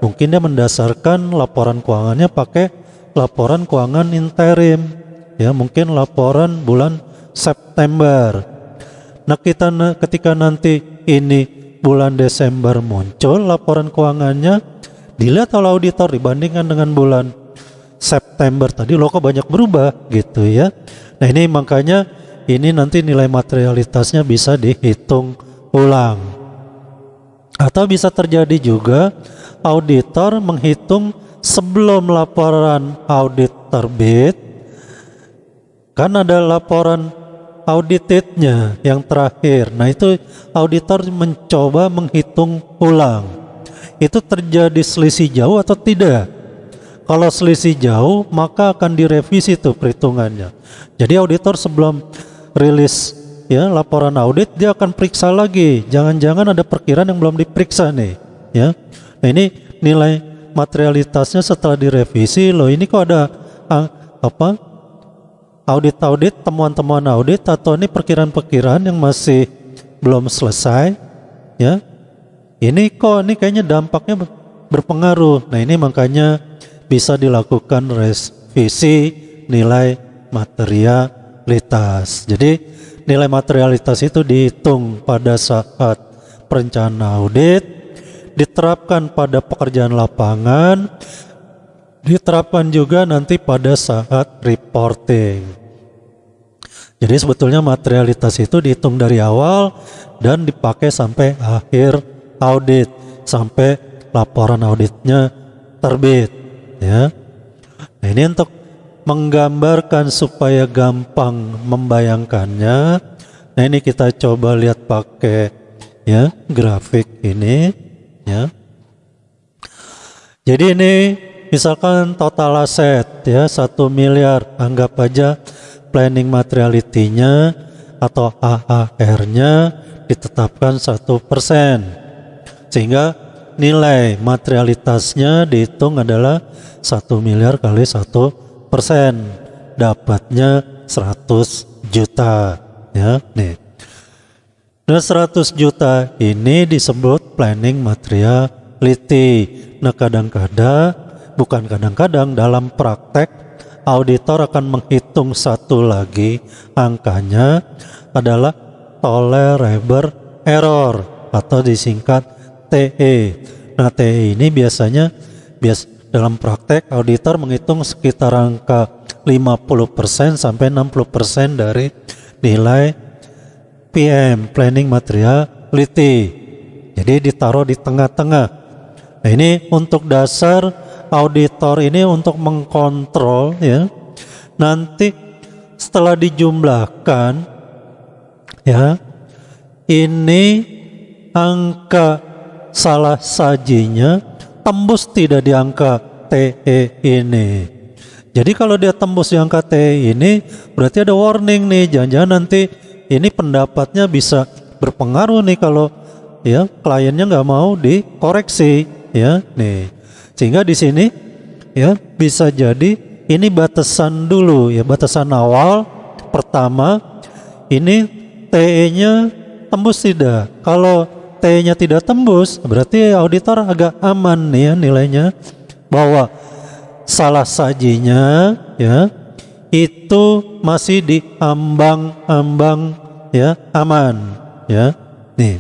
mungkin dia mendasarkan laporan keuangannya pakai laporan keuangan interim ya, mungkin laporan bulan September. Nah ketika nanti ini bulan Desember muncul laporan keuangannya, dilihat oleh auditor dibandingkan dengan bulan September tadi, loh kok banyak berubah gitu ya. Nah ini makanya ini nanti nilai materialitasnya bisa dihitung ulang. Atau bisa terjadi juga auditor menghitung sebelum laporan audit terbit, kan ada laporan auditednya yang terakhir. Nah itu auditor mencoba menghitung ulang, itu terjadi selisih jauh atau tidak. Kalau selisih jauh maka akan direvisi tuh perhitungannya. Jadi auditor sebelum rilis ya laporan audit dia akan periksa lagi, jangan-jangan ada perkiraan yang belum diperiksa nih ya. Nah ini nilai materialitasnya setelah direvisi, loh ini kok ada audit-audit, temuan-temuan audit atau ini perkiraan-perkiraan yang masih belum selesai ya. Ini kok ini kayaknya dampaknya berpengaruh. Nah ini makanya bisa dilakukan revisi nilai materialitas. Jadi nilai materialitas itu dihitung pada saat perencanaan audit, diterapkan pada pekerjaan lapangan, diterapkan juga nanti pada saat reporting. Jadi sebetulnya materialitas itu dihitung dari awal dan dipakai sampai akhir audit, sampai laporan auditnya terbit ya. Nah ini untuk menggambarkan supaya gampang membayangkannya. Nah ini kita coba lihat pakai ya grafik ini ya. Jadi ini misalkan total aset ya 1 miliar, anggap aja planning materiality-nya atau AAR-nya ditetapkan 1%, sehingga nilai materialitasnya dihitung adalah 1 miliar kali 1%, dapatnya 100 juta ya nih. Nah 100 juta ini disebut planning materiality. Nah bukan kadang-kadang dalam praktek auditor akan menghitung satu lagi, angkanya adalah tolerable error atau disingkat TE. Nah TE ini biasanya dalam praktek auditor menghitung sekitar angka 50% sampai 60% dari nilai PM, planning materiality. Jadi ditaruh di tengah-tengah. Nah ini untuk dasar auditor ini untuk mengkontrol ya. Nanti setelah dijumlahkan ya, ini angka salah sajinya tembus tidak di angka TE ini. Jadi kalau dia tembus di angka TE ini berarti ada warning nih, jangan-jangan nanti ini pendapatnya bisa berpengaruh nih kalau ya kliennya nggak mau dikoreksi ya nih. Sehingga di sini ya bisa jadi ini batasan dulu ya, batasan awal Pertama, ini TE-nya tembus tidak? Kalau TE-nya tidak tembus, berarti auditor agak aman nih ya nilainya, bahwa salah sajinya ya itu masih di ambang-ambang ya aman ya. Nih.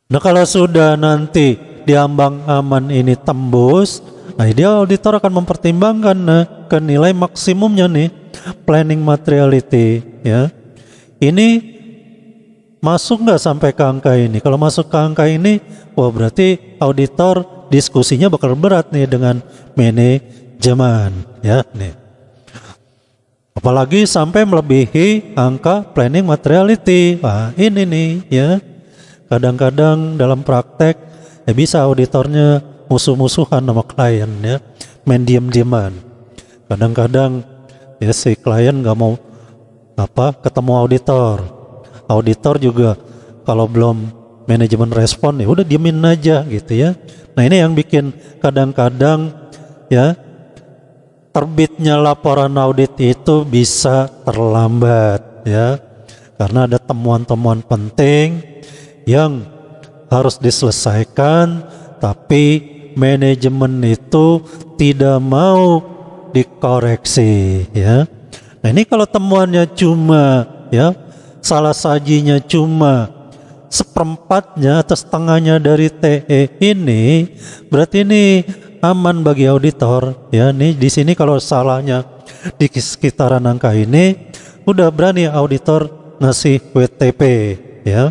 Nah, kalau sudah nanti di ambang aman ini tembus, nah dia auditor akan mempertimbangkan ke nilai maksimumnya nih, planning materiality ya. Ini masuk nggak sampai ke angka ini? Kalau masuk ke angka ini, wah berarti auditor diskusinya bakal berat nih dengan manajemen ya nih. Apalagi sampai melebihi angka planning materiality. Wah, ini nih ya. Kadang-kadang dalam praktek ya bisa auditornya musuh-musuhan sama klien ya, main diem-dieman. Kadang-kadang ya si klien nggak mau ketemu auditor. Auditor juga kalau belum manajemen respon ya udah diemin aja gitu ya. Nah, ini yang bikin kadang-kadang ya terbitnya laporan audit itu bisa terlambat ya, karena ada temuan-temuan penting yang harus diselesaikan, tapi manajemen itu tidak mau dikoreksi ya. Nah, ini kalau temuannya cuma ya salah sajinya cuma seperempatnya atau setengahnya dari TE ini, berarti ini aman bagi auditor ya. Nih di sini kalau salahnya di sekitaran angka ini, udah berani auditor ngasih WTP ya,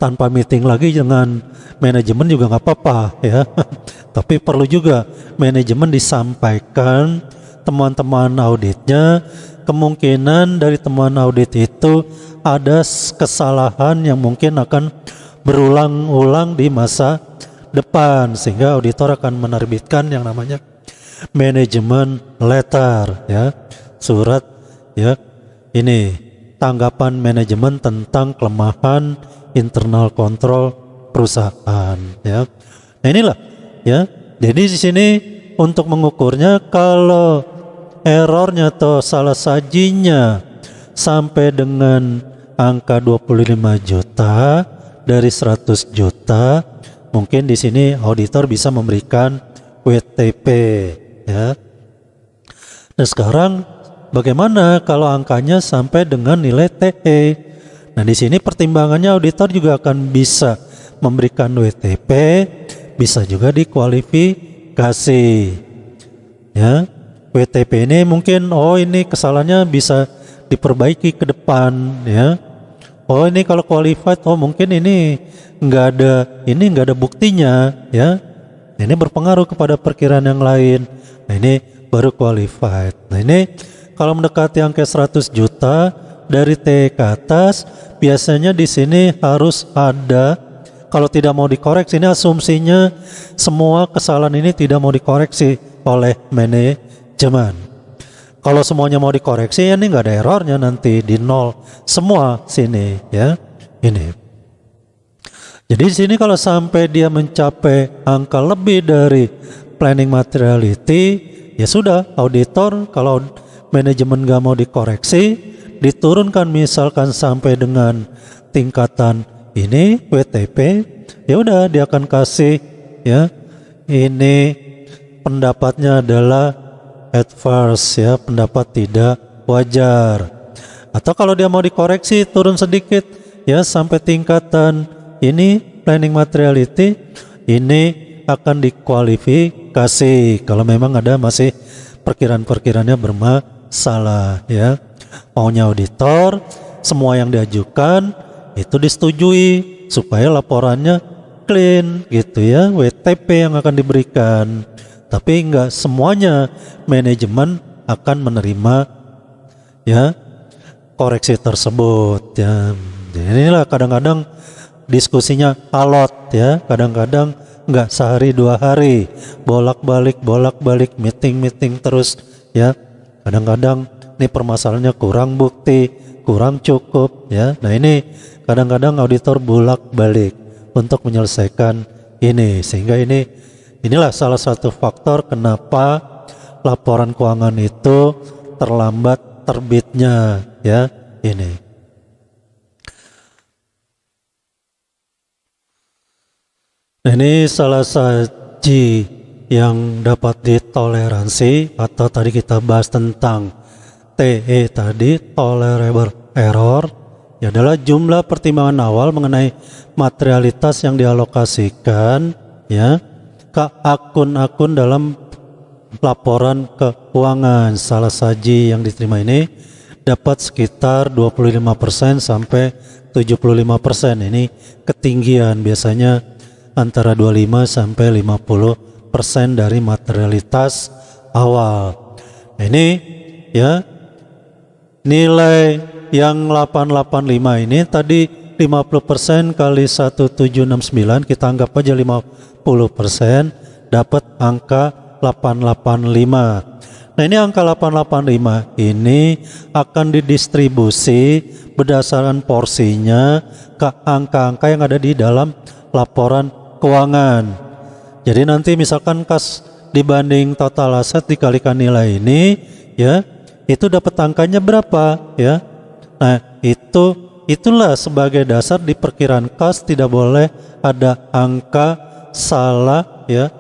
tanpa meeting lagi dengan manajemen juga nggak apa-apa ya. Tapi perlu juga manajemen disampaikan temuan-temuan auditnya. Kemungkinan dari temuan audit itu ada kesalahan yang mungkin akan berulang-ulang di masa depan, sehingga auditor akan menerbitkan yang namanya manajemen letter ya, surat ya, ini tanggapan manajemen tentang kelemahan internal kontrol perusahaan ya. Nah, inilah ya. Jadi di sini untuk mengukurnya, kalau errornya atau salah sajinya sampai dengan angka 25 juta dari 100 juta, mungkin di sini auditor bisa memberikan WTP ya. Nah, sekarang bagaimana kalau angkanya sampai dengan nilai TE? Nah, di sini pertimbangannya auditor juga akan bisa memberikan WTP, bisa juga dikualifikasi ya. WTP ini mungkin ini kesalahannya bisa diperbaiki ke depan ya. Ini kalau qualified, mungkin ini nggak ada buktinya ya. Ini berpengaruh kepada perkiraan yang lain. Nah, ini baru qualified. Nah, ini kalau mendekati angka 100 juta dari T ke atas, biasanya di sini harus ada, kalau tidak mau dikoreksi, ini asumsinya semua kesalahan ini tidak mau dikoreksi oleh manajemen. Kalau semuanya mau dikoreksi, ya ini nggak ada errornya, nanti di nol semua sini ya. Ini. Jadi di sini kalau sampai dia mencapai angka lebih dari planning materiality, ya sudah, auditor kalau manajemen nggak mau dikoreksi, diturunkan misalkan sampai dengan tingkatan ini WTP, ya udah dia akan kasih ya, ini pendapatnya adalah adverse ya, pendapat tidak wajar. Atau kalau dia mau dikoreksi turun sedikit ya sampai tingkatan ini planning materiality, ini akan dikualifikasi kalau memang ada masih perkiraan-perkiraannya bermasalah ya. Maunya auditor semua yang diajukan itu disetujui supaya laporannya clean gitu ya, WTP yang akan diberikan. Tapi enggak semuanya manajemen akan menerima ya koreksi tersebut ya. Jadi inilah kadang-kadang diskusinya alot ya, kadang-kadang enggak sehari 2 hari, bolak-balik meeting terus ya. Kadang-kadang ini permasalahannya kurang bukti, kurang cukup ya. Nah, ini kadang-kadang auditor bolak-balik untuk menyelesaikan ini, sehingga inilah salah satu faktor kenapa laporan keuangan itu terlambat terbitnya, ya ini. Nah, ini salah satu yang dapat ditoleransi atau tadi kita bahas tentang TE tadi, tolerable error, ya adalah jumlah pertimbangan awal mengenai materialitas yang dialokasikan ya ke akun-akun dalam laporan keuangan. Salah saji yang diterima ini dapat sekitar 25% sampai 75%. Ini ketinggian, biasanya antara 25 sampai 50% dari materialitas awal. Ini ya nilai yang 885 ini tadi 50% kali 1769, kita anggap aja 50%, dapat angka 885. Nah, ini angka 885 ini akan didistribusi berdasarkan porsinya ke angka-angka yang ada di dalam laporan keuangan. Jadi nanti misalkan kas dibanding total aset dikalikan nilai ini, ya, itu dapat angkanya berapa, ya. Nah, itulah sebagai dasar di perkiraan kas tidak boleh ada angka salah, ya.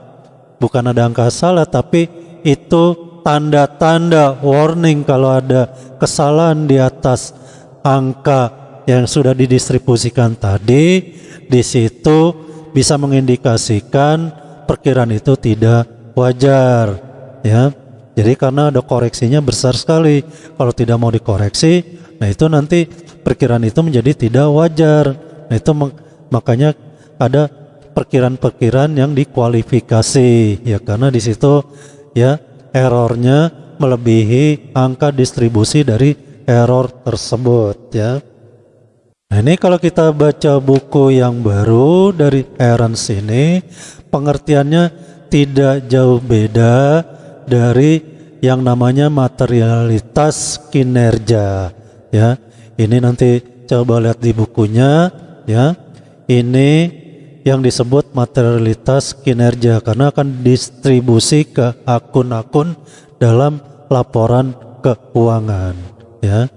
Bukan ada angka salah, tapi itu tanda-tanda warning kalau ada kesalahan di atas angka yang sudah didistribusikan tadi. Di situ bisa mengindikasikan perkiraan itu tidak wajar, ya. Jadi karena ada koreksinya besar sekali. Kalau tidak mau dikoreksi, nah itu nanti perkiraan itu menjadi tidak wajar. Nah itu makanya ada perkiraan-perkiraan yang dikualifikasi, ya, karena di situ ya errornya melebihi angka distribusi dari error tersebut, ya. Nah, ini kalau kita baca buku yang baru dari Aarons ini, pengertiannya tidak jauh beda dari yang namanya materialitas kinerja, ya. Ini nanti coba lihat di bukunya, ya. Ini yang disebut materialitas kinerja karena akan distribusi ke akun-akun dalam laporan keuangan, ya.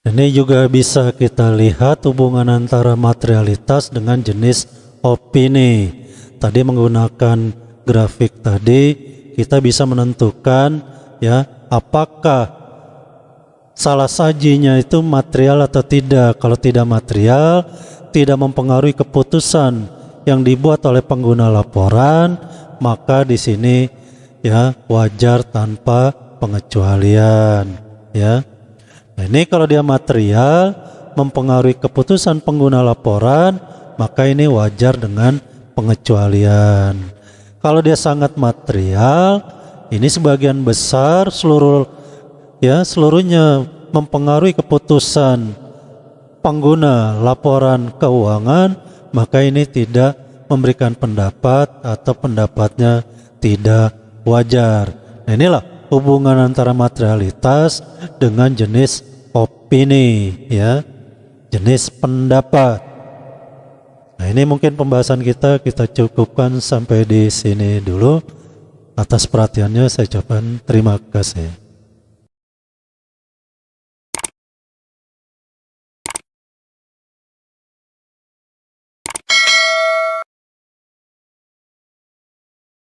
Ini juga bisa kita lihat hubungan antara materialitas dengan jenis opini. Tadi menggunakan grafik tadi kita bisa menentukan, ya, apakah salah sajinya itu material atau tidak. Kalau tidak material, tidak mempengaruhi keputusan yang dibuat oleh pengguna laporan, maka di sini ya wajar tanpa pengecualian, ya. Nah, ini kalau dia material mempengaruhi keputusan pengguna laporan, maka ini wajar dengan pengecualian. Kalau dia sangat material, ini sebagian besar seluruhnya mempengaruhi keputusan pengguna laporan keuangan, maka ini tidak memberikan pendapat atau pendapatnya tidak wajar. Nah, inilah hubungan antara materialitas dengan jenis opini, ya, jenis pendapat. Nah, ini mungkin pembahasan kita cukupkan sampai di sini dulu. Atas perhatiannya saya ucapkan terima kasih.